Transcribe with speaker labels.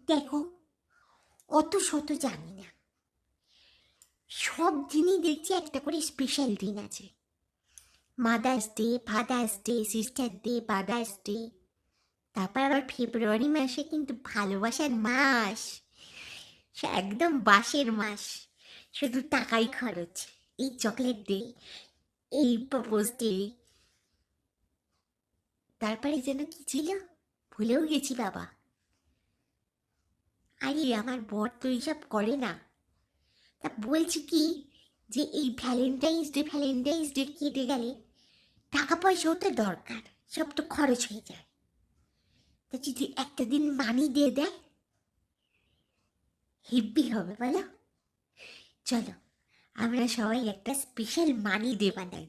Speaker 1: দেখো, অত শত জানি না, সব দিনই দেখছি একটা করে স্পেশাল দিন আছে। Mother's day, father's day, sister day, brothers day. তারপর আবার ফেব্রুয়ারি মাসে কিন্তু ভালোবাসার মাস, সে একদম বাসের মাস, শুধু টাকাই খরচ। এই চকলেট ডে, এই প্রপোজ ডে, তারপরে যেন কি ছিল, ভুলেও গেছি বাবা। আরে আমার বর তো এইসব করে না। তা বলছি কি, যে এই ভ্যালেন্টাইন্স ডে কেটে গেলে টাকা পয়সাও তো দরকার, সব তো খরচ হয়ে যায়। তা যদি একটা দিন মানি দিয়ে দেয়, হেব্বি হবে বলো। চলো আমরা সবাই একটা স্পেশাল মানি ডে বানাই।